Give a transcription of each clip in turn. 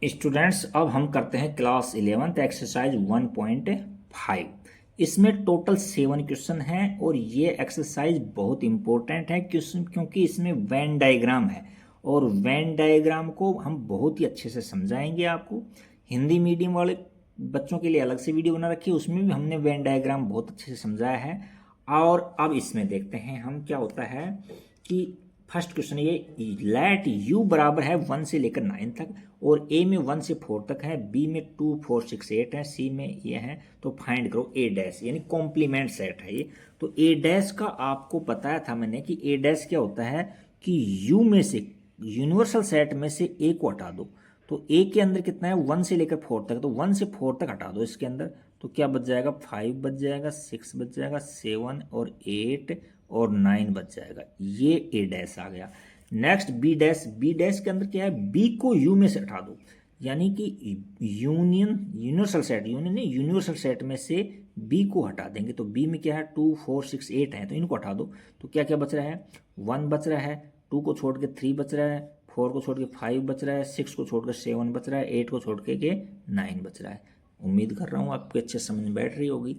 Students अब हम करते हैं क्लास 11th एक्सरसाइज 1.5। इसमें टोटल 7 क्वेश्चन हैं और ये एक्सरसाइज बहुत इंपॉर्टेंट है क्योंकि इसमें वेन डायग्राम है और वेन डायग्राम को हम बहुत ही अच्छे से समझाएंगे आपको। हिंदी मीडियम वाले बच्चों के लिए अलग से वीडियो बना रखी है, उसमें भी हमने वेन डायग्राम बहुत अच्छे से समझाया है। और अब इसमें देखते हैं हम क्या होता है कि फर्स्ट क्वेश्चन ये लेट u बराबर है 1 से लेकर 9 तक और a में 1 से 4 तक है, b में 2 4 6 8 है, c में ये है। तो फाइंड करो a डैश, यानी कॉम्प्लीमेंट सेट है ये। तो a डैश का आपको बताया था मैंने कि a डैश क्या होता है कि u में से यूनिवर्सल सेट में से a को हटा दो। तो a के अंदर कितना है 1 से लेकर 4 तक, तो 1 से 4 तक हटा दो इसके अंदर। तो क्या बच जाएगा 5 बच जाएगा, 6 बच जाएगा, 7 और 8 और 9 बच जाएगा। ये ए डैश आ गया। Next B dash, B dash के अंदर क्या है बी को यू में से हटा दो, यानी कि यूनिवर्सल सेट, यूनियन नहीं यूनिवर्सल सेट में से बी को हटा देंगे। तो बी में क्या है 2 4 6 8 है, तो इनको हटा दो। तो क्या क्या बच रहा है 1 बच रहा है, 2 को छोड़ के 3 बच रहा है, 4 को छोड़ के 5 बच रहा है, 6 को छोड़ कर 7 बच रहा है, 8 को छोड़ के 9 बच रहा है। उम्मीद कर रहा हूँ आपके अच्छे समझ में बैठ रही होगी।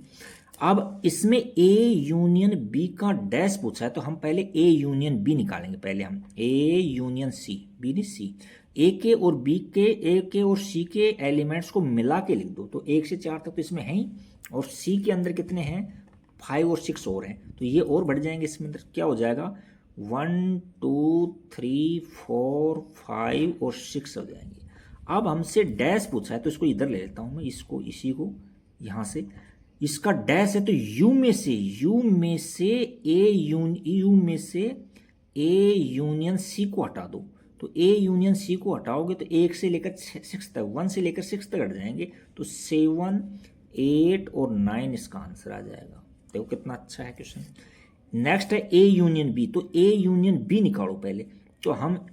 अब इसमें ए यूनियन बी का डैश पूछा है, तो हम पहले ए यूनियन बी निकालेंगे। पहले हम ए यूनियन सी, बी नहीं सी, ए के और बी के, ए के और सी के एलिमेंट्स को मिला के लिख दो। तो 1 से 4 तक तो इसमें है ही, और सी के अंदर कितने हैं 5 और 6 और हैं, तो ये और बढ़ जाएंगे इसमें अंदर। क्या हो जाएगा 1 2 3 4 5 और 6 हो जाएंगे। अब हमसे डैश पूछा है, तो इसको इधर ले लेता हूँ मैं, इसको इसी को यहाँ से। इसका डैश है तो यू में से यू में से ए यूनियन सी को हटा दो। तो ए यूनियन सी को हटाओगे तो 1 से लेकर 6 तक, 1 से लेकर 6 तक हट जाएंगे। तो 7 8 और 9 इसका आंसर आ जाएगा। देखो कितना अच्छा है क्वेश्चन। नेक्स्ट है ए यूनियन बी, तो ए यूनियन बी निकालो पहले। तो हम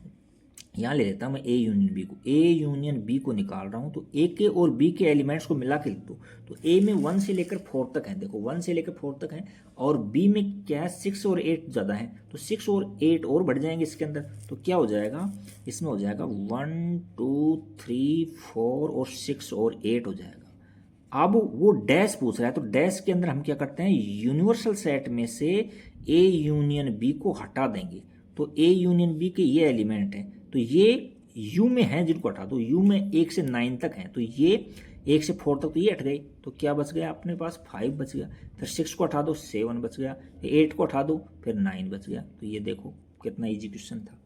यहाँ ले लेता हूँ मैं ए यूनियन बी को, ए यूनियन बी को निकाल रहा हूँ। तो ए के और बी के एलिमेंट्स को मिला के लिख दो। तो ए में 1 से लेकर 4 तक है, देखो 1 से लेकर 4 तक है, और बी में क्या है 6 और 8 ज़्यादा है, तो 6 और 8 और बढ़ जाएंगे इसके अंदर। तो क्या हो जाएगा इसमें हो जाएगा 1 2 3 4 और 6 और 8 हो जाएगा। अब वो डैश पूछ रहा है, तो डैश के अंदर हम क्या करते हैं यूनिवर्सल सेट में से ए यूनियन बी को हटा देंगे। तो ए यूनियन बी के ये एलिमेंट हैं, तो ये यू में हैं जिनको हटा दो। यू में 1 से 9 तक हैं, तो ये 1 से 4 तक तो ये हट गए। तो क्या बच गया अपने पास 5 बच गया, फिर 6 को हटा दो 7 बच गया, 8 को हटा दो फिर 9 बच गया। तो ये देखो कितना इजी क्वेश्चन था।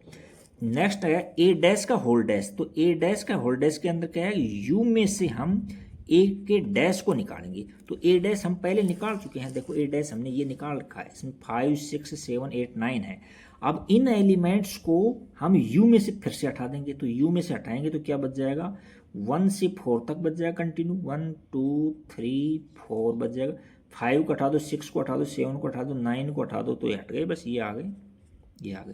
नेक्स्ट है ए डैश का होल डैश। तो ए डैश का होल डैश के अंदर क्या है यू में से हम ए के डैश को निकालेंगे। तो ए डैश हम पहले निकाल चुके हैं, देखो ए डैश हमने ये निकाल रखा है, इसमें 5 6 7 8 9 है। अब इन एलिमेंट्स को हम यू में से फिर से हटा देंगे। तो यू में से हटाएंगे तो क्या बच जाएगा 1 से 4 तक बच जाएगा कंटिन्यू, 1 2 3 4 बच जाएगा। 5 को हटा दो, 6 को हटा दो, 7 को हटा दो, 9 को हटा दो, तो ये हट गए, बस ये आ गए, ये आ गए।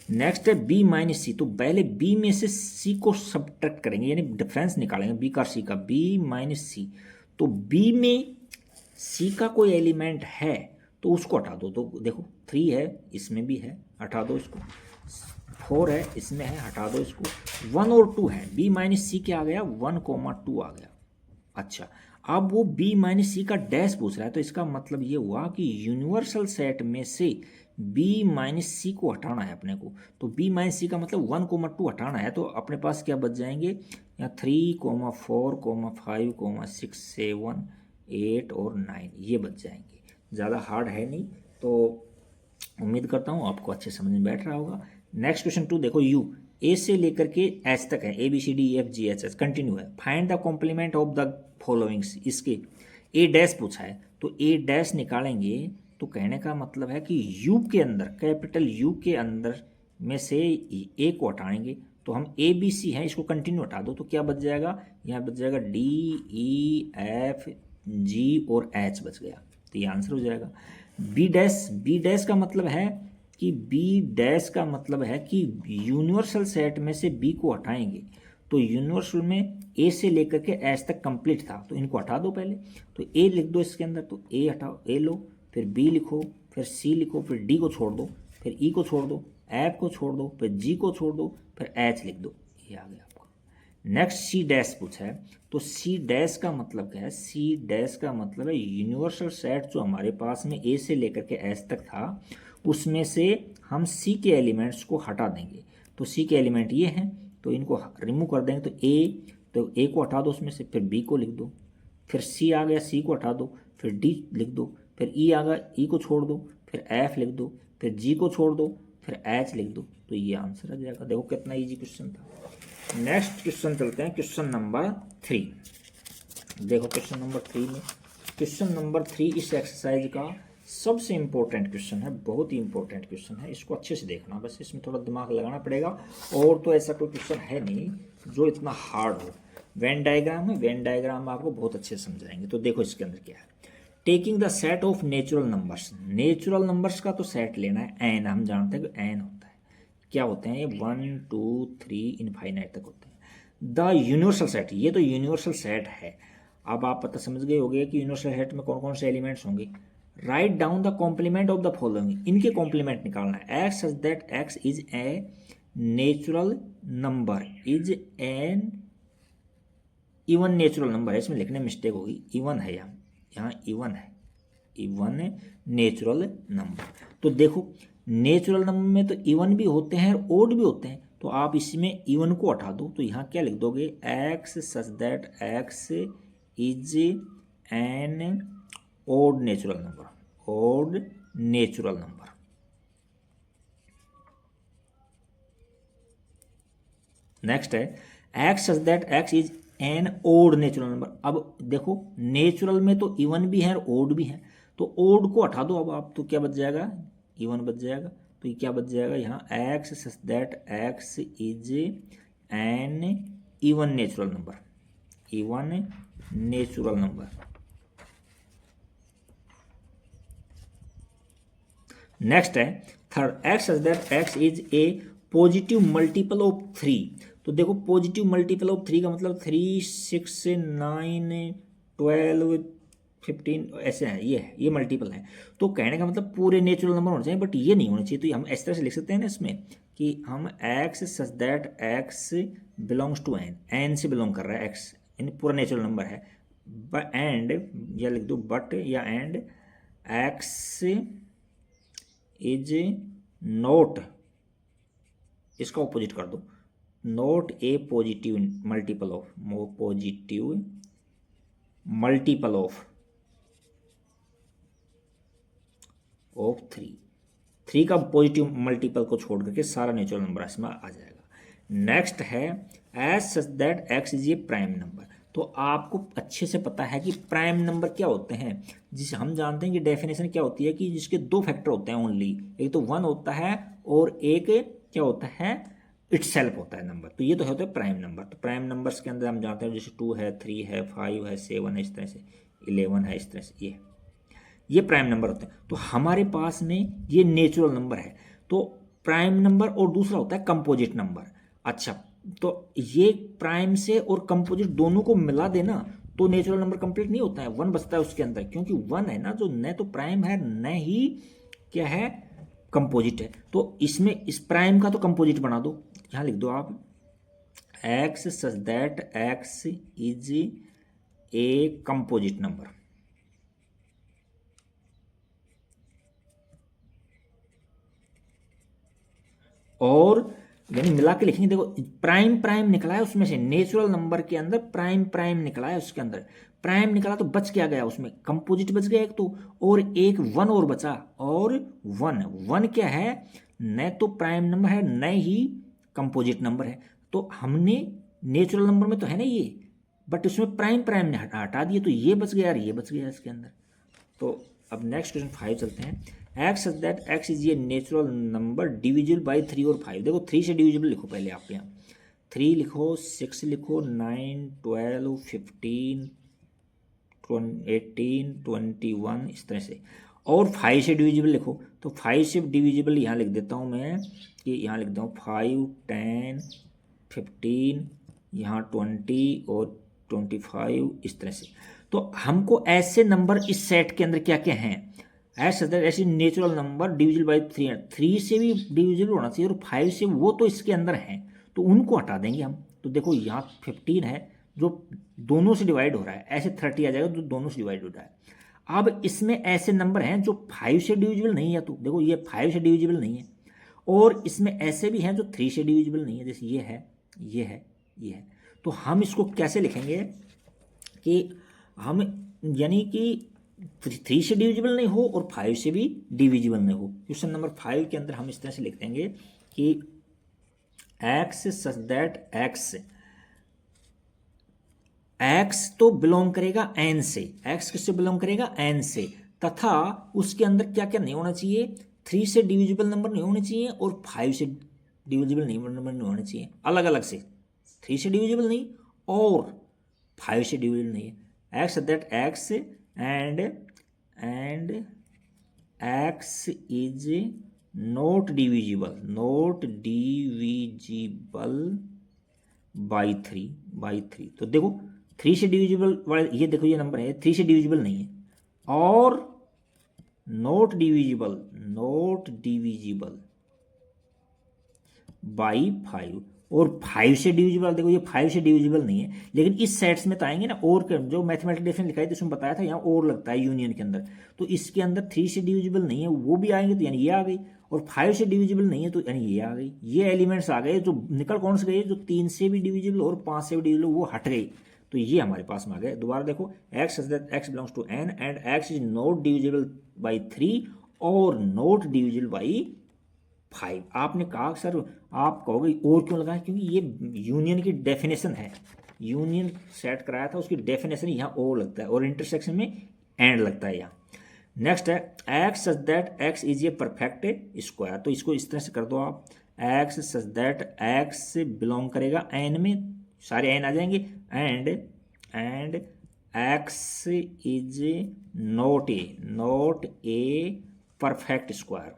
नेक्स्ट है बी माइनस सी। तो पहले बी में से सी को सब्ट्रैक्ट करेंगे, यानी डिफरेंस निकालेंगे बी का सी का, बी माइनस सी। तो बी में सी का कोई एलिमेंट है तो उसको हटा दो। तो देखो 3 है, इसमें भी है, हटा दो इसको। 4 है, इसमें है, हटा दो इसको। 1 और 2 है, बी माइनस सी क्या आ गया 1 2 आ गया। अच्छा, अब वो बी माइनस सी का डैश पूछ रहा है, तो इसका मतलब ये हुआ कि यूनिवर्सल सेट में से बी माइनस सी को हटाना है अपने को। तो बी माइनस सी का मतलब 1 2 हटाना है, तो अपने पास क्या बच जाएंगे यहाँ 3 4 5 6 7 8 और 9 ये बच जाएंगे। ज़्यादा हार्ड है नहीं, तो उम्मीद करता हूँ आपको अच्छे समझ में बैठ रहा होगा। नेक्स्ट क्वेश्चन 2 देखो, यू ए से लेकर के एच तक है, A B C D E F G H H continue है। Find the complement of the followings, इसके ए डैश पूछा है, तो ए डैश निकालेंगे। तो कहने का मतलब है कि यू के अंदर, कैपिटल यू के अंदर में से ए को हटाएंगे। तो हम ए बी सी है, इसको कंटिन्यू हटा दो, तो क्या बच जाएगा यहाँ बच जाएगा डी ई एफ जी और एच बच गया। तो ये आंसर हो जाएगा। बी डैश, बी डैश का मतलब है कि बी डैश का मतलब है कि यूनिवर्सल सेट में से बी को हटाएंगे। तो यूनिवर्सल में ए से लेकर के एच तक कंप्लीट था, तो इनको हटा दो पहले। तो ए लिख दो इसके अंदर, तो ए हटाओ, ए लो, फिर बी लिखो, फिर सी लिखो, फिर डी को छोड़ दो, फिर ई को छोड़ दो, एफ को छोड़ दो, फिर जी को छोड़ दो, फिर एच लिख दो, ये आ गया आपका। नेक्स्ट सी डैश पूछा है, तो सी डैश का मतलब क्या है? सी डैश का मतलब है यूनिवर्सल सेट जो हमारे पास में ए से लेकर के एस तक था, उसमें से हम सी के एलिमेंट्स को हटा देंगे। तो सी के एलिमेंट ये हैं, तो इनको रिमूव कर देंगे। तो ए को हटा दो उसमें से, फिर बी को लिख दो, फिर सी आ गया, सी को हटा दो, फिर डी लिख दो, फिर ई आ गया, ई को छोड़ दो, फिर एफ लिख दो, फिर जी को छोड़ दो, फिर एच लिख दो। तो ये आंसर आ जाएगा। देखो कितना इजी क्वेश्चन था। नेक्स्ट क्वेश्चन चलते हैं, क्वेश्चन नंबर 3। देखो क्वेश्चन नंबर 3 में, क्वेश्चन नंबर 3 इस एक्सरसाइज का सबसे इंपॉर्टेंट क्वेश्चन है, बहुत ही इंपॉर्टेंट क्वेश्चन है। इसको अच्छे से देखना, बस इसमें थोड़ा दिमाग लगाना पड़ेगा। और तो ऐसा कोई क्वेश्चन है नहीं जो इतना हार्ड हो। वेन डायग्राम है, वेन डायग्राम आपको बहुत अच्छे से समझाएंगे। तो देखो इसके अंदर क्या है। Taking the set of natural numbers, natural numbers का तो सेट लेना है। एन हम जानते हैं कि एन होता है, क्या होते हैं ये 1 2 3 इनफाइनाइट तक होते हैं। द यूनिवर्सल सेट, ये तो यूनिवर्सल सेट है। अब आप पता समझ गए होंगे कि यूनिवर्सल सेट में कौन कौन से एलिमेंट्स होंगे। Right down the complement of the following, इनके कॉम्प्लीमेंट निकालना है। X such that x is a natural number, is an even natural number है। इसमें लिखने में मिस्टेक होगी, इवन है यहाँ इवन है, इवन नेचुरल नंबर। तो देखो नेचुरल नंबर में तो इवन भी होते हैं और ओड भी होते हैं। तो आप इसमें इवन को हटा दो, तो यहाँ क्या लिख दोगे, x such that x is an odd natural number, odd natural number. Next है x such that x is an odd natural number. अब देखो नेचुरल में तो इवन भी है और ओड भी है, तो ओड को हटा दो अब आप, तो क्या बच जाएगा, इवन बच जाएगा। तो ये क्या बच जाएगा यहाँ, x such that x is an even natural number, even natural number. Next है third, x such that x is a positive multiple of 3। तो देखो पॉजिटिव मल्टीपल ऑफ 3 का मतलब 3 6 9 12 15 ऐसे हैं, ये मल्टीपल है। तो कहने का मतलब पूरे नेचुरल नंबर होने चाहिए, बट ये नहीं होने चाहिए। तो हम इस तरह से लिख सकते हैं ना इसमें कि हम x such that x belongs to N, N से बिलोंग कर रहा है एक्स, यानी पूरा नेचुरल नंबर है। एंड या लिख दो बट या एंड एक्स इज नोट, इसका ऑपोजिट कर दो, note A positive multiple of, positive multiple of 3 का पॉजिटिव मल्टीपल को छोड़ करके सारा नेचुरल नंबर इसमें आ जाएगा। नेक्स्ट है as such that x is a prime number. तो आपको अच्छे से पता है कि प्राइम नंबर क्या होते हैं, जिसे हम जानते हैं कि डेफिनेशन क्या होती है कि जिसके 2 फैक्टर होते हैं ओनली, एक तो 1 होता है और एक क्या होता है, इटसेल्फ होता है नंबर। तो ये तो होता है प्राइम नंबर। तो प्राइम नंबर्स के अंदर हम जानते हैं जैसे 2 है, 3 है, 5 है, 7 है, इस तरह से 11 है, इस तरह से ये प्राइम नंबर होते हैं। तो हमारे पास में ये नेचुरल नंबर है। तो प्राइम नंबर और दूसरा होता है कंपोजिट नंबर। अच्छा, तो ये प्राइम से और कंपोजिट दोनों को मिला देना तो नेचुरल नंबर कंप्लीट नहीं होता है, 1 बचता है उसके अंदर, क्योंकि 1 है ना जो न तो प्राइम है न ही क्या है कंपोजिट है। तो इसमें इस प्राइम का तो कंपोजिट बना दो, यहाँ लिख दो आप x such that x is a composite number. और यानी मिला के लिखेंगे, देखो प्राइम प्राइम निकला है उसमें से, नेचुरल नंबर के अंदर प्राइम प्राइम निकला है, उसके अंदर प्राइम निकला तो बच क्या गया, उसमें कंपोजिट बच गया एक तो, और एक 1 और बचा। और 1 क्या है, न तो प्राइम नंबर है न ही कंपोजिट नंबर है। तो हमने नेचुरल नंबर में तो है ना ये, बट उसमें प्राइम प्राइम ने हटा दिए, तो ये बच गया और ये बच गया इसके अंदर। तो अब नेक्स्ट क्वेश्चन 5 चलते हैं। X such that x is ये नेचुरल नंबर डिविजिबल बाय 3 और 5। देखो 3 से डिविजिबल लिखो पहले आप, यहाँ 3 लिखो, 6 लिखो, 9 12 15 18 21 इस तरह से। और 5 से डिविजिबल लिखो, तो 5 से डिविजिबल यहाँ लिख देता हूँ मैं कि यहाँ लिख दूँ 5 10 15 यहाँ 20 और 25 इस तरह से। तो हमको ऐसे नंबर इस सेट के अंदर क्या क्या हैं, ऐसे नेचुरल नंबर डिविजिबल बाय 3 से भी डिविजिबल होना चाहिए और 5 से, वो तो इसके अंदर हैं तो उनको हटा देंगे हम। तो देखो यहाँ 15 है जो दोनों से डिवाइड हो रहा है, ऐसे 30 आ जाएगा जो दोनों से डिवाइड हो रहा है। अब इसमें ऐसे नंबर हैं जो 5 से डिविजिबल नहीं है, तो देखो ये 5 से डिविजिबल नहीं है, और इसमें ऐसे भी हैं जो 3 से डिविजिबल नहीं है, जैसे ये है, ये है, ये है। तो हम इसको कैसे लिखेंगे कि हम, यानी कि 3 से डिविजिबल नहीं हो और 5 से भी डिविजिबल नहीं हो। क्वेश्चन नंबर 5 के अंदर हम इस तरह से लिख देंगे कि x सच दैट x तो बिलोंग करेगा n से, x किससे बिलोंग करेगा, n से, तथा उसके अंदर क्या क्या नहीं होना चाहिए, 3 से डिविजिबल नंबर नहीं होने चाहिए और 5 से डिविजिबल नंबर नहीं होने चाहिए, अलग अलग से, 3 से डिविजिबल नहीं और 5 से डिविजिबल नहीं है। x that x and x is not divisible by three. तो देखो 3 से डिविजिबल वाले, ये देखो ये नंबर है 3 से डिविजिबल नहीं है, और नॉट डिविजिबल बाई 5, और 5 से डिविजिबल, देखो ये 5 से डिविजिबल नहीं है, लेकिन इस सेट्स में तो आएंगे ना, और जो मैथमेटिकल डेफिनेशन लिखा है तो उसमें बताया था यहाँ और लगता है यूनियन के अंदर, तो इसके अंदर 3 से डिविजिबल नहीं है वो भी आएंगे, तो यानी ये आ गई, और 5 से डिविजिबल नहीं है तो यानी ये आ गई, ये एलिमेंट्स आ गए। जो निकल कौन से गए, जो 3 से भी डिविजिबल और 5 से भी डिविजिबल वो हट गई, तो ये हमारे पास में आ गए। दोबारा देखो, x belongs to n and x is not divisible by 3 और नॉट डिविजिबल बाई 5। आपने कहा सर आप कहोगे और क्यों लगाए, क्योंकि ये यूनियन की डेफिनेशन है, यूनियन सेट कराया था उसकी डेफिनेशन यहाँ और लगता है, और इंटरसेक्शन में एंड लगता है यहाँ। नेक्स्ट है x such that x is a perfect square, तो इसको इस तरह से कर दो आप, x such that x belong करेगा n में, सारे n आ जाएंगे, and x is not a perfect square.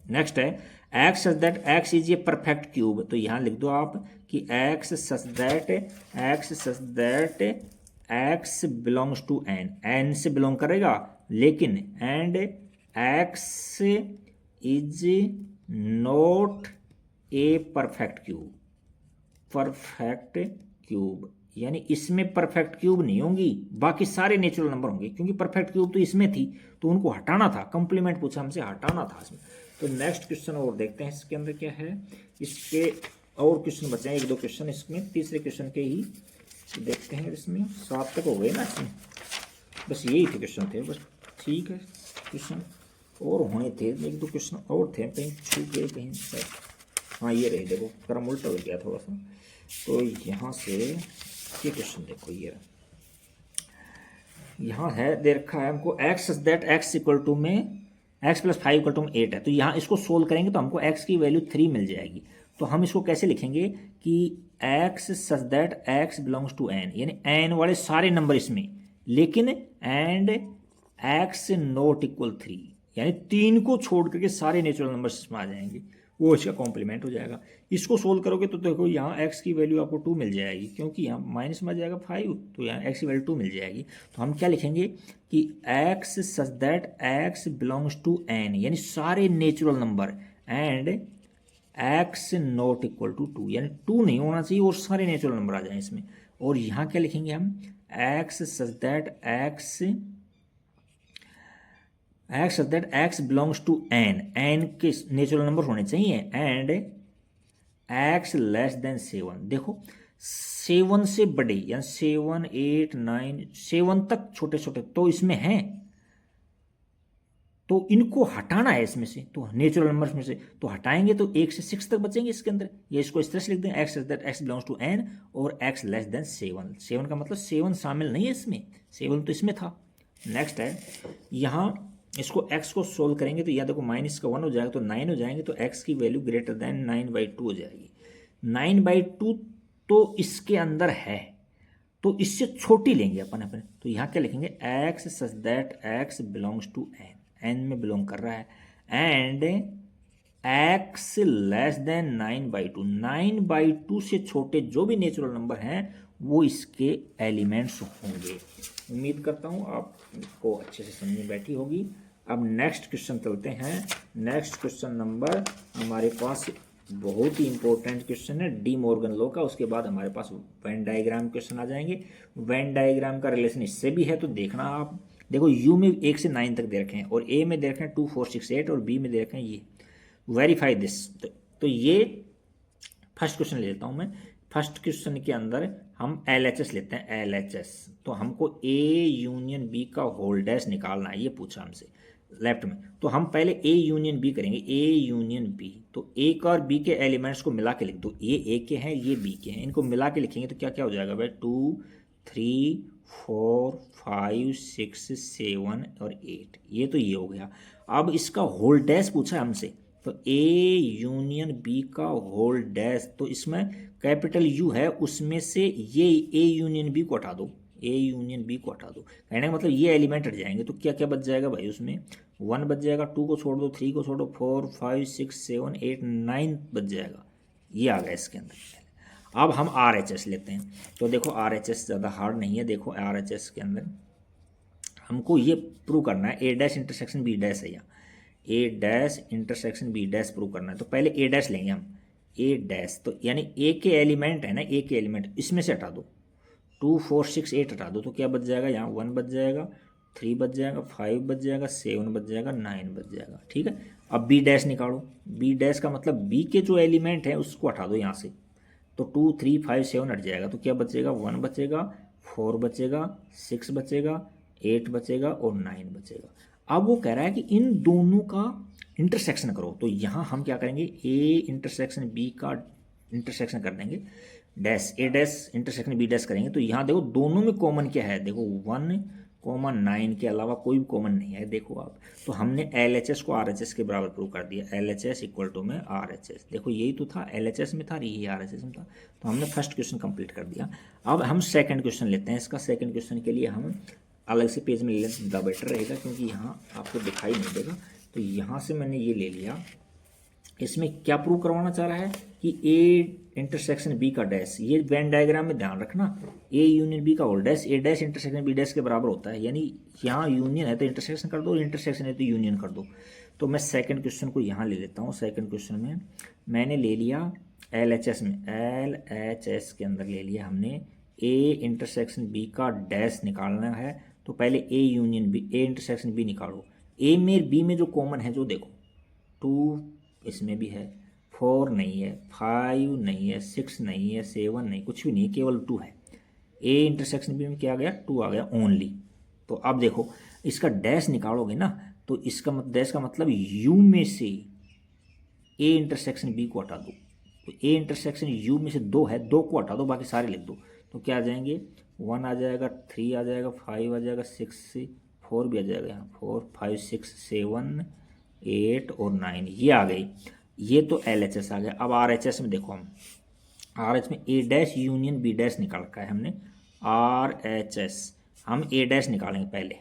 Next है x such that x is a perfect cube, तो यहाँ लिख दो आप कि x such that x belongs to n से बिलोंग करेगा, लेकिन and x is not a perfect cube, यानी इसमें परफेक्ट क्यूब नहीं होंगी, बाकी सारे नेचुरल नंबर होंगे, क्योंकि परफेक्ट क्यूब तो इसमें थी तो उनको हटाना था, कंप्लीमेंट पूछा हमसे, हटाना था इसमें। तो नेक्स्ट क्वेश्चन और देखते हैं इसके अंदर क्या है, इसके और क्वेश्चन बचे हैं, 1-2 क्वेश्चन इसमें, तीसरे क्वेश्चन के ही देखते हैं। इसमें 7 तक हो गए ना, इसमें बस यही थे क्वेश्चन थे बस, ठीक है। क्वेश्चन और होने थे, 1-2 क्वेश्चन और थे, कहीं छूट गए कहीं, हाँ ये रहे, देखो क्रम उल्टा हो गया थोड़ा सा, तो यहाँ से ये क्वेश्चन देखो, ये यहाँ है, दे रखा है हमको x that x equal to में x + 5 = 8 है, तो यहाँ इसको सोल्व करेंगे तो हमको x की वैल्यू 3 मिल जाएगी। तो हम इसको कैसे लिखेंगे कि x such that x belongs to n, यानी n वाले सारे नंबर इसमें, लेकिन एंड x नॉट इक्वल 3, यानी 3 को छोड़ करके सारे नेचुरल नंबर इसमें आ जाएंगे, वो इसका कॉम्प्लीमेंट हो जाएगा। इसको सोल्व करोगे तो देखो यहाँ x की वैल्यू आपको 2 मिल जाएगी, क्योंकि यहाँ माइनस में आ जाएगा 5, तो यहाँ x की वैल्यू 2 मिल जाएगी। तो हम क्या लिखेंगे कि x such that x belongs to n, यानी सारे natural number, and x not equal to 2, यानी 2 नहीं होना चाहिए और सारे नेचुरल नंबर आ जाए इसमें। और यहाँ क्या लिखेंगे हम, x such that x belongs to n के नेचुरल नंबर होने चाहिए, एंड x लेस देन 7। देखो 7 से बड़े, यानी 7, 8, 9, 7 तक छोटे छोटे तो इसमें हैं, तो इनको हटाना है इसमें से, तो नेचुरल नंबर्स में से तो हटाएंगे तो 1 से 6 तक बचेंगे इसके अंदर। ये इसको इस तरह से लिख दें, x that x belongs to n और x लेस देन 7। 7 का मतलब 7 शामिल नहीं है इसमें, 7 तो इसमें था। नेक्स्ट है, यहाँ इसको x को सोल्व करेंगे तो या देखो माइनस का 1 हो जाएगा तो 9 हो जाएंगे, तो x की वैल्यू ग्रेटर देन 9/2 हो जाएगी। 9/2 तो इसके अंदर है, तो इससे छोटी लेंगे अपन अपने, तो यहाँ क्या लिखेंगे, x such that x belongs to n में बिलोंग कर रहा है, एंड x लेस देन 9/2। 9/2 से छोटे जो भी नेचुरल नंबर हैं वो इसके एलिमेंट्स होंगे। उम्मीद करता हूँ आपको अच्छे से समझ में बैठी होगी। अब नेक्स्ट क्वेश्चन चलते हैं। नेक्स्ट क्वेश्चन नंबर हमारे पास बहुत ही इंपॉर्टेंट क्वेश्चन है डी मॉर्गन लॉ का। उसके बाद हमारे पास वेन डायग्राम क्वेश्चन आ जाएंगे। वेन डायग्राम का रिलेशन इससे भी है, तो देखना आप। देखो यू में 1 से 9 तक दे रखे हैं और ए में दे रखे हैं 2 4 6 8 और बी में दे रखे हैं ये। Verify this. तो ये फर्स्ट क्वेश्चन ले लेता हूँ मैं। फर्स्ट क्वेश्चन के अंदर हम LHS लेते हैं। LHS तो हमको A यूनियन B का होल डैश निकालना है, ये पूछा हमसे लेफ्ट में। तो हम पहले A यूनियन B करेंगे। A यूनियन B, तो A का और B के एलिमेंट्स को मिला के लिख दो। ये A के हैं, ये B के हैं, इनको मिला के लिखेंगे तो क्या क्या हो जाएगा भाई, 2 3 4 5 6 7 और 8। ये तो ये हो गया। अब इसका होल डैश पूछा है हमसे, तो A यूनियन B का होल डैश, तो इसमें कैपिटल U है, उसमें से ये A यूनियन B को हटा दो। A यूनियन B को हटा दो, कहने का मतलब ये एलिमेंट हट जाएंगे। तो क्या क्या बच जाएगा भाई, उसमें 1 बच जाएगा, 2 को छोड़ दो, 3 को छोड़ दो, 4 5 6 7 8 9 बच जाएगा। ये आ गया इसके अंदर। अब हम RHS लेते हैं। तो देखो RHS ज़्यादा हार्ड नहीं है। देखो RHS के अंदर हमको ये प्रूव करना है A dash intersection B dash है, यहाँ A dash intersection B dash prove करना है। तो पहले A डैश लेंगे हम। A डैश तो यानी A के एलिमेंट है ना, A के एलिमेंट इसमें से हटा दो, 2 4 6 8 हटा दो, तो क्या बच जाएगा, यहाँ 1 बच जाएगा, 3 बच जाएगा, 5 बच जाएगा, 7 बच जाएगा, 9 बच जाएगा। ठीक है। अब B डैश निकालो। B डैश का मतलब B के जो एलिमेंट है उसको हटा दो यहाँ से, तो 2 3 5 7 हट जाएगा, तो क्या बचेगा, 1 बचेगा, 4 बचेगा, 6 बचेगा, 8 बचेगा और 9 बचेगा। अब वो कह रहा है कि इन दोनों का इंटरसेक्शन करो। तो यहाँ हम क्या करेंगे, A इंटरसेक्शन B का इंटरसेक्शन कर देंगे, dash A dash intersection B dash करेंगे। तो यहाँ देखो दोनों में कॉमन क्या है, देखो 1,9 के अलावा कोई भी कॉमन नहीं है। देखो आप, तो हमने LHS को RHS के बराबर प्रूव कर दिया। LHS इक्वल टू में RHS, देखो यही तो था, LHS में था, यही RHS में था। तो हमने फर्स्ट क्वेश्चन कंप्लीट कर दिया। अब हम सेकंड क्वेश्चन लेते हैं। इसका सेकंड क्वेश्चन के लिए हम अलग से पेज में ले लें, ज़्यादा बेटर रहेगा, क्योंकि यहाँ आपको दिखाई नहीं देगा। तो यहाँ से मैंने ये ले लिया। इसमें क्या प्रूव करवाना चाह रहा है कि A इंटरसेक्शन B का डैश, ये वेन डायग्राम में ध्यान रखना, A यूनियन B का whole dash A dash intersection B dash के बराबर होता है। यानी यहाँ यूनियन है तो इंटरसेक्शन कर दो, इंटरसेक्शन है तो यूनियन कर दो। तो मैं सेकंड क्वेश्चन को यहाँ ले लेता हूँ। सेकंड क्वेश्चन में मैंने ले लिया LHS में, LHS के अंदर ले लिया हमने A इंटरसेक्शन B का डैश निकालना है। तो पहले A union B, A intersection B निकालो। A में B में जो कॉमन है, जो देखो 2 इसमें भी है, 4 नहीं है, 5 नहीं है, 6 नहीं है, 7 नहीं, कुछ भी नहीं है, केवल 2 है। A इंटरसेक्शन B में क्या आ गया, 2 आ गया ओनली। तो अब देखो इसका डैश निकालोगे ना, तो इसका डैश का मतलब U में से A इंटरसेक्शन B को हटा दो। तो A इंटरसेक्शन U में से 2 है, 2 को हटा दो, बाकी सारे लिख दो। तो क्या आ जाएंगे, 1 आ जाएगा, 3 आ जाएगा, 5 आ जाएगा, 6 4 भी आ जाएगा, यहाँ 4 5 6 7 8 और 9, ये आ गई। ये तो LHS आ गया। अब RHS में देखो, हम RH में A dash union B dash निकाल रखा है हमने। RHS हम A डैश निकालेंगे पहले।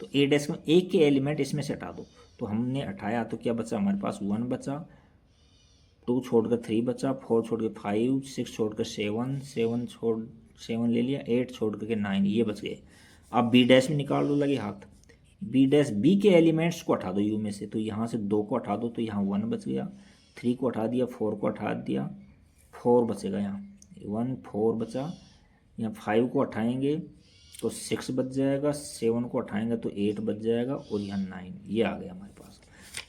तो A डैश में A के एलिमेंट इसमें से हटा दो। तो हमने हटाया तो क्या बचा हमारे पास, 1 बचा, 2 छोड़कर 3 बचा, 4 छोड़कर 5, 6 छोड़कर 7 ले लिया, 8 छोड़ करके 9, ये बच गए। अब B डैश में निकाल दो, लगे हाथ। B डैश B के एलिमेंट्स को हटा दो U में से, तो यहाँ से 2 को हटा दो, तो यहाँ 1 बच गया, 3 को हटा दिया, 4 को हटा दिया, 4 बचेगा, यहाँ 1 4 बचा। यहाँ 5 को हटाएंगे तो 6 बच जाएगा, 7 को हटाएंगे तो 8 बच जाएगा और यहाँ 9, ये आ गया हमारे पास।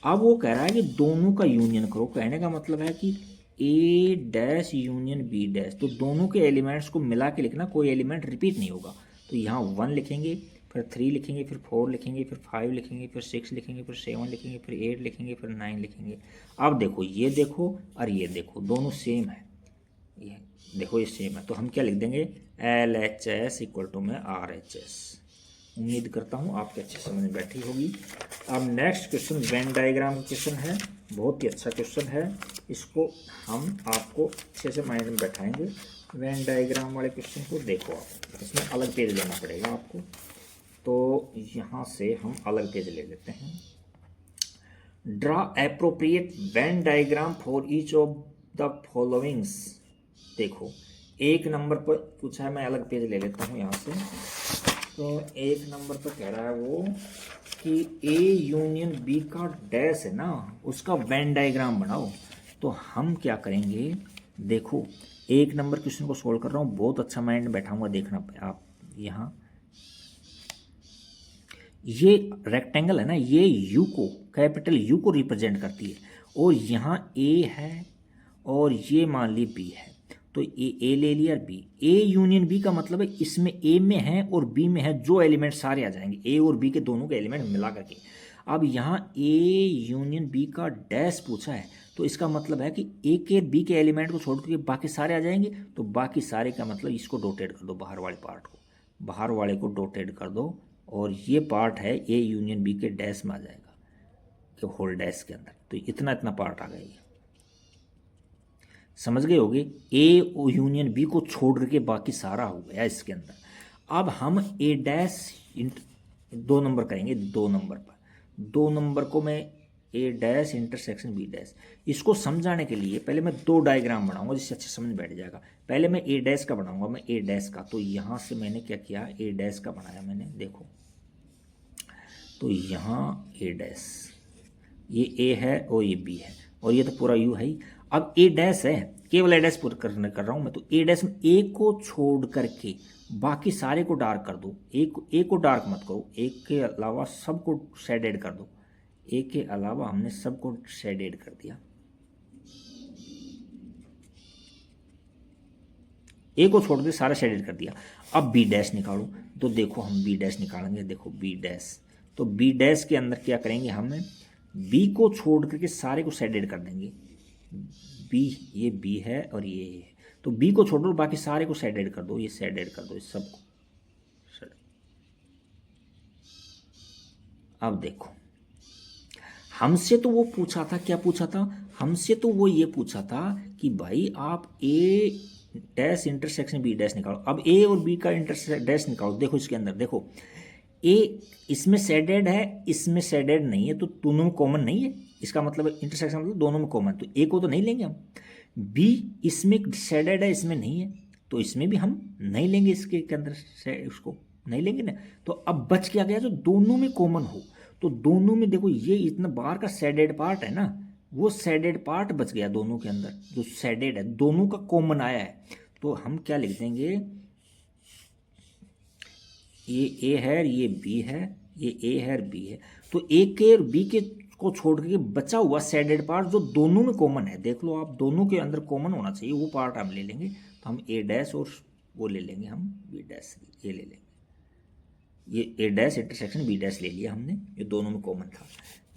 अब वो कह रहा है कि दोनों का यूनियन करो। कहने का मतलब है कि A dash union B dash, तो दोनों के एलिमेंट्स को मिला के लिखना, कोई एलिमेंट रिपीट नहीं होगा। तो यहाँ 1 लिखेंगे, फिर 3 लिखेंगे, फिर 4 लिखेंगे, फिर 5 लिखेंगे, फिर 6 लिखेंगे, फिर 7 लिखेंगे, फिर 8 लिखेंगे, फिर 9 लिखेंगे। अब देखो ये देखो और ये देखो, दोनों सेम है, ये देखो ये सेम है। तो हम क्या लिख देंगे, LHS इक्वल टू में RHS। उम्मीद करता हूँ आपके अच्छे समझ में बैठी होगी। अब next question Venn diagram question है, बहुत ही अच्छा क्वेश्चन है। इसको हम आपको अच्छे से माइंड में बैठाएंगे। वेन डायग्राम वाले क्वेश्चन को देखो आप, इसमें अलग पेज लेना पड़ेगा आपको। तो यहाँ से हम अलग पेज ले लेते हैं। Draw appropriate Venn diagram for each of the followings. देखो 1 नंबर पर पूछा है, मैं अलग पेज ले लेता हूँ यहाँ से। तो एक नंबर पर कह रहा है वो कि ए यूनियन बी का डैश है ना, उसका वेन डायग्राम बनाओ। तो हम क्या करेंगे, देखो एक नंबर क्वेश्चन को सोल्व कर रहा हूँ, बहुत अच्छा माइंड बैठाऊंगा, देखना आप। यहाँ ये रेक्टेंगल है ना, ये यू को, कैपिटल यू को रिप्रेजेंट करती है, और यहाँ ए है और ये मान ली बी है। तो ए ले लिया, बी, ए यूनियन बी का मतलब है इसमें ए में है और बी में है, जो एलिमेंट सारे आ जाएंगे, ए और बी के दोनों के एलिमेंट मिला करके। अब यहाँ ए यूनियन बी का डैश पूछा है, तो इसका मतलब है कि ए के बी के एलिमेंट को छोड़ के बाकी सारे आ जाएंगे। तो बाकी सारे का मतलब इसको डॉटेड कर दो, बाहर वाले पार्ट को, बाहर वाले को डॉटेड कर दो, और ये पार्ट है ए यूनियन बी के डैश में आ जाएगा, कि होल डैश के अंदर। तो इतना इतना पार्ट आ गया, ये समझ गए होगे। ए यूनियन बी को छोड़ करके बाकी सारा हो गया इसके अंदर। अब हम ए डैश 2 नंबर करेंगे, 2 नंबर पर, 2 नंबर को मैं ए डैश इंटरसेक्शन बी डैश, इसको समझाने के लिए पहले मैं 2 डायग्राम बनाऊंगा जिससे अच्छे समझ बैठ जाएगा। पहले मैं ए डैश का बनाऊंगा, मैं ए डैश का। तो यहाँ से मैंने क्या किया, ए डैश का बनाया मैंने, देखो। तो यहाँ ए डैश, ये ए है और ये बी है, और ये तो पूरा यू है ही। अब ए डैश है, केवल ए डैश पूरा कर रहा हूँ मैं। तो ए डैश में ए को छोड़ करके बाकी सारे को डार्क कर दो, ए को डार्क मत करो, एक के अलावा सबको शेडेड कर दो। ए के अलावा हमने सबको शेडेड कर दिया, ए को छोड़ के सारा शेडेड कर दिया। अब बी डैश निकालो, तो देखो हम बी डैश निकालेंगे, देखो बी डैश। तो बी डैश के अंदर क्या करेंगे, हम बी को छोड़ करके सारे को शेडेड कर देंगे। बी, ये बी है और ये है, तो बी को छोड़ दो, बाकी सारे को शेडेड कर दो, ये शेडेड कर दो इस सबको। अब देखो, हमसे तो वो पूछा था, क्या पूछा था हमसे, तो वो ये पूछा था कि भाई आप ए डैश इंटरसेक्शन बी डैश निकालो। अब ए और बी का डैश निकालो, देखो इसके अंदर देखो, ए इसमें शेडेड है, इसमें शेडेड नहीं है, तो दोनों में कॉमन नहीं है, इसका मतलब इंटरसेक्शन मतलब दोनों में कॉमन, तो ए को तो नहीं लेंगे हम। बी इसमें शेडेड है, इसमें नहीं है, तो इसमें भी हम नहीं लेंगे, इसके अंदर से उसको नहीं लेंगे ना। तो अब बच क्या गया, जो दोनों में कॉमन हो। तो दोनों में देखो, ये इतना बाहर का शेडेड पार्ट है ना, वो शेडेड पार्ट बच गया दोनों के अंदर, जो शेडेड है दोनों का कॉमन आया है। तो हम क्या लिख देंगे, ये ए है, ये बी है, ये ए है और बी है। तो ए के और बी के को छोड़ के बचा हुआ शेडेड पार्ट जो दोनों में कॉमन है, देख लो आप, दोनों के अंदर कॉमन होना चाहिए, वो पार्ट हम ले लेंगे। तो हम ए डैश और वो ले लेंगे, हम बी डैश ये ले लेंगे, ये ए डैश इंटरसेक्शन बी डैश ले लिया हमने, ये दोनों में कॉमन था।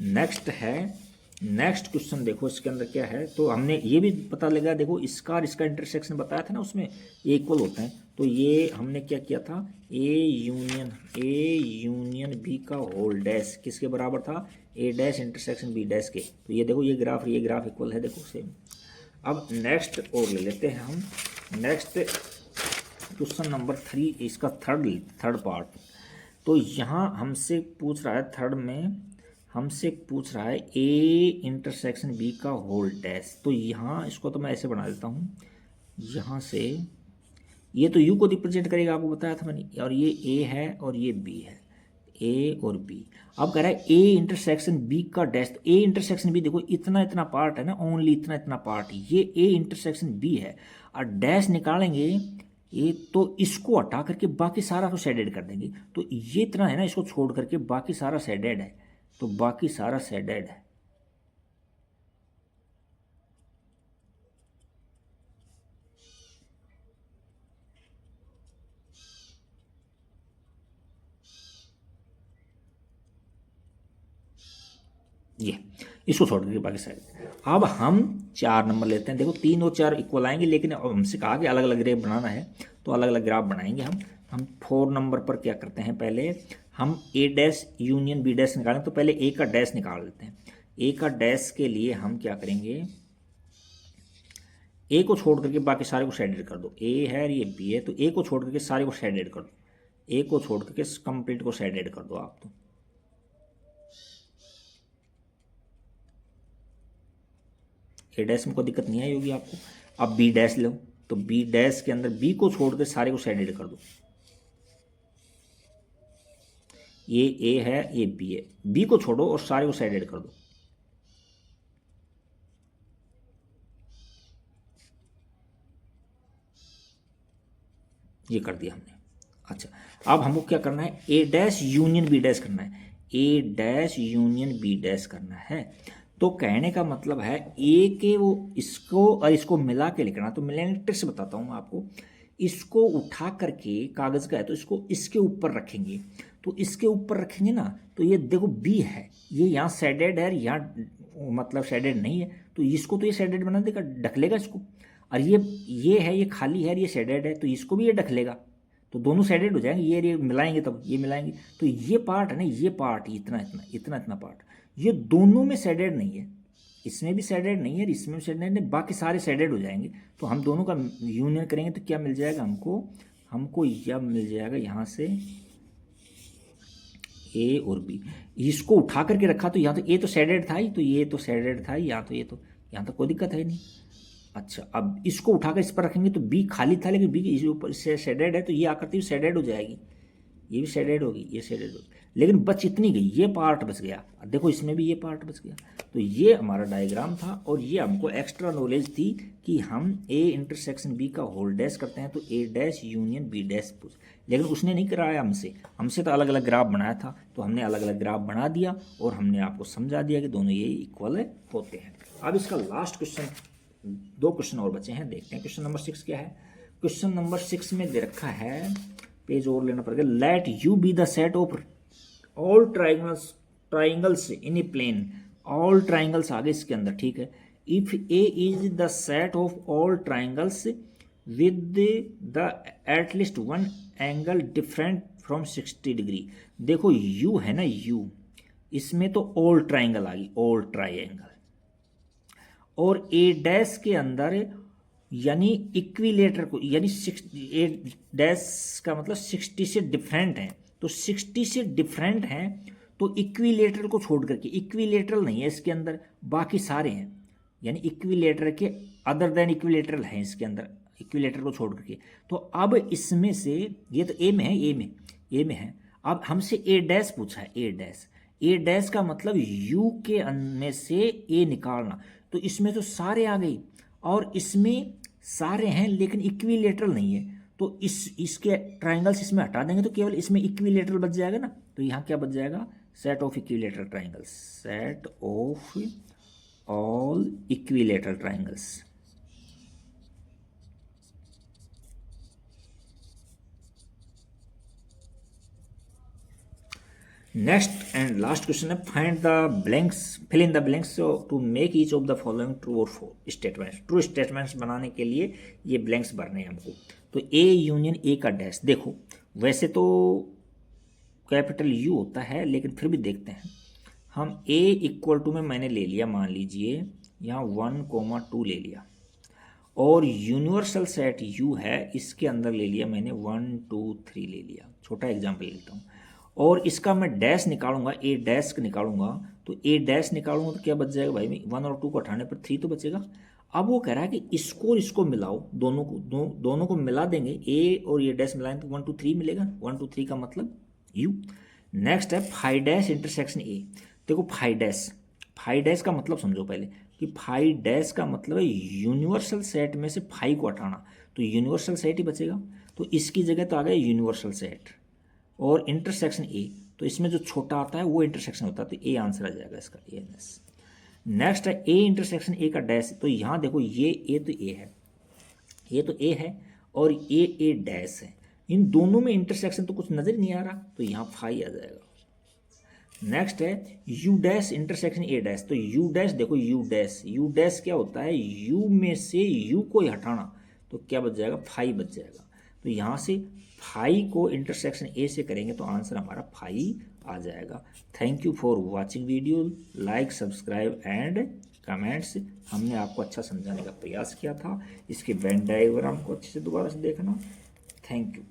नेक्स्ट है, नेक्स्ट क्वेश्चन देखो इसके अंदर क्या है। तो हमने ये भी पता लगा, देखो इसका और इसका इंटरसेक्शन बताया था ना, उसमें ये इक्वल होता है। तो ये हमने क्या किया था, ए यूनियन बी का होल डैश किसके बराबर था, ए डैश इंटरसेक्शन बी डैश के। तो ये देखो, ये ग्राफ इक्वल है, देखो सेम। अब नेक्स्ट और ले लेते हैं हम, नेक्स्ट क्वेश्चन नंबर 3, इसका थर्ड पार्ट। तो यहाँ हमसे पूछ रहा है, थर्ड में हमसे पूछ रहा है ए इंटरसेक्शन बी का होल डैश। तो यहाँ इसको तो मैं ऐसे बना देता हूँ, यहाँ से ये तो यू को रिप्रेजेंट करेगा, आपको बताया था मैंने, और ये ए है और ये बी है, ए और बी। अब कह रहा है ए इंटरसेक्शन बी का डैश। तो ए इंटरसेक्शन बी देखो, इतना इतना पार्ट है ना, ओनली इतना इतना पार्ट, ये ए इंटरसेक्शन बी है, और डैश निकालेंगे ये, तो इसको हटा करके बाकी सारा को शेडेड कर देंगे। तो ये इतना है ना, इसको छोड़ करके बाकी सारा शेडेड है, तो बाकी सारा शेडेड है। ये इसको छोड़ करके बाकी सारे। अब हम 4 नंबर लेते हैं, देखो 3 और 4 इक्वल आएंगे, लेकिन अब हमसे कहा कि अलग अलग ग्राफ बनाना है, तो अलग अलग ग्राफ बनाएंगे हम 4 नंबर पर क्या करते हैं, पहले हम ए डैश यूनियन बी डैश निकालें। तो पहले ए का डैश निकाल लेते हैं। ए का डैश के लिए हम क्या करेंगे, ए को छोड़ करके बाकी सारे को शेडेड कर दो, ए है और ये बी है, तो ए को छोड़ करके सारे को शेडेड कर दो, ए को छोड़ करके कंप्लीट को शेडेड कर दो आप। तो ए डैश में कोई दिक्कत नहीं आई होगी आपको। अब बी डैश लो, तो बी डैश के अंदर बी को छोड़ के सारे को शेडेड कर दो, ये ए है, ये बी है, बी को छोड़ो और सारे को साइड ऐड कर दो। ये कर दिया हमने। अच्छा, अब हमको क्या करना है, ए डैश यूनियन बी डैश करना है, ए डैश यूनियन बी डैश करना है। तो कहने का मतलब है ए के वो इसको और इसको मिला के लिखना। तो मिलाने की ट्रिक्स बताता हूँ मैं आपको। इसको उठा करके, कागज़ का है तो इसको इसके ऊपर रखेंगे, तो इसके ऊपर रखेंगे ना, तो ये देखो बी है, ये यहाँ शेडेड है, यहाँ मतलब शेडेड नहीं है, तो इसको तो ये शेडेड बना देगा, ढक लेगा इसको। और ये है, ये खाली है, ये शेडेड है, तो इसको भी ये ढक लेगा, तो दोनों शेडेड हो जाएंगे। ये मिलाएंगे तब ये मिलाएंगे, तो ये पार्ट है ना, ये पार्ट इतना इतना इतना इतना पार्ट, ये दोनों में शेडेड नहीं है, इसमें भी शेडेड नहीं है, इसमें भी शेडेड नहीं, बाकी सारे शेडेड हो जाएंगे। तो हम दोनों का यूनियन करेंगे तो क्या मिल जाएगा हमको यह मिल जाएगा यहाँ से ए और बी। इसको उठा करके रखा तो यहाँ तो ए तो शेडेड था ही, तो ये तो शेडेड था ही, यहाँ तो कोई दिक्कत है नहीं। अच्छा, अब इसको उठाकर इस पर रखेंगे तो बी खाली था, लेकिन बी के ऊपर से शेडेड है, तो ये आकर के शेडेड हो जाएगी, ये भी शेडेड होगी, ये शेडेड होगी, लेकिन बच इतनी गई, ये पार्ट बच गया। देखो इसमें भी ये पार्ट बच गया। तो ये हमारा डायग्राम था, और ये हमको एक्स्ट्रा नॉलेज थी कि हम ए इंटरसेक्शन बी का होल डैश करते हैं तो ए डैश यूनियन बी डैश पूछ, लेकिन उसने नहीं कराया हमसे तो अलग अलग ग्राफ बनाया था, तो हमने अलग अलग ग्राफ बना दिया और हमने आपको समझा दिया कि दोनों ये इक्वल होते हैं। अब इसका लास्ट क्वेश्चन, 2 क्वेश्चन और बचे हैं, देखते हैं क्वेश्चन नंबर 6 क्या है। क्वेश्चन नंबर 6 में दे रखा है, पेज और लेना पड़ेगा, let U be the set of all triangles in a plane. All triangles आगे इसके अंदर, ठीक है। If A is the set of all triangles with the at least one angle different from 60 degree. देखो यू है ना, यू, इसमें तो ऑल ट्राइंगल आ गई, ऑल ट्राइंगल, और ए डैश के अंदर यानी इक्विलेटर को, यानी ए डैश का मतलब 60 से डिफरेंट है, तो 60 से डिफरेंट है, तो इक्विलेटर को छोड़ करके, इक्विलेटरल नहीं है इसके अंदर, बाकी सारे हैं, यानी इक्विलेटर के अदर देन इक्विलेटरल हैं इसके अंदर, इक्विलेटर को छोड़ करके। तो अब इसमें से ये तो ए में है, ए में है, अब हमसे ए डैश पूछा है, ए डैश का मतलब यू के में से ए निकालना, तो इसमें तो सारे आ गई, और इसमें सारे हैं लेकिन इक्विलेटरल नहीं है, तो इसके ट्राइंगल्स इसमें हटा देंगे तो केवल इसमें इक्विलेटरल बच जाएगा ना। तो यहाँ क्या बच जाएगा, set of equilateral triangles, set of all equilateral triangles. Next and last question है, find the blanks, fill in the blanks to make each of the following true और फॉल्स स्टेटमेंट्स। ट्रू स्टेटमेंट्स बनाने के लिए ये blanks भरने हैं हमको। तो ए यूनियन ए का डैश, देखो वैसे तो कैपिटल यू होता है, लेकिन फिर भी देखते हैं हम। ए इक्वल टू में मैंने ले लिया, मान लीजिए यहाँ 1,2 ले लिया, और यूनिवर्सल सेट यू है, इसके अंदर ले लिया मैंने 1 2 3 ले लिया, छोटा एग्जाम्पल लेता हूँ, और इसका मैं डैश निकालूंगा, ए डैश निकालूंगा, तो ए डैश निकालूंगा तो क्या बच जाएगा भाई, 1 और 2 को हटाने पर 3 तो बचेगा। अब वो कह रहा है कि इसको और इसको मिलाओ, दोनों को मिला देंगे, ए और ये डैश मिलाएंगे तो 1 2 3 मिलेगा, 1 2 3 का मतलब यू। नेक्स्ट है फाइव डैश इंटरसेक्शन ए। देखो फाइव डैश का मतलब समझो पहले कि फाइव डैश का मतलब है यूनिवर्सल सेट में से फाइव को हटाना, तो यूनिवर्सल सेट ही बचेगा, तो इसकी जगह तो आ गया यूनिवर्सल सेट, और इंटरसेक्शन ए, तो इसमें जो छोटा आता है वो इंटरसेक्शन होता है, तो ए आंसर आ जाएगा इसका, ए एन एस। नेक्स्ट है ए इंटरसेक्शन ए का डैश, तो यहाँ देखो ये ए तो ए है, ये तो ए है, और ए डैश है, इन दोनों में इंटरसेक्शन तो कुछ नजर नहीं आ रहा, तो यहाँ फाई आ जाएगा। नेक्स्ट है you dash intersection A dash, तो यू डैश देखो यू डैश क्या होता है, यू में से यू को ही हटाना, तो क्या बच जाएगा, फाई बच जाएगा। तो यहाँ से फाई को इंटरसेक्शन ए से करेंगे तो आंसर हमारा फाई आ जाएगा। Thank you for watching video, like subscribe and comments. हमने आपको अच्छा समझाने का प्रयास किया था, इसके वेन डायग्राम को अच्छे से दोबारा से देखना। Thank you.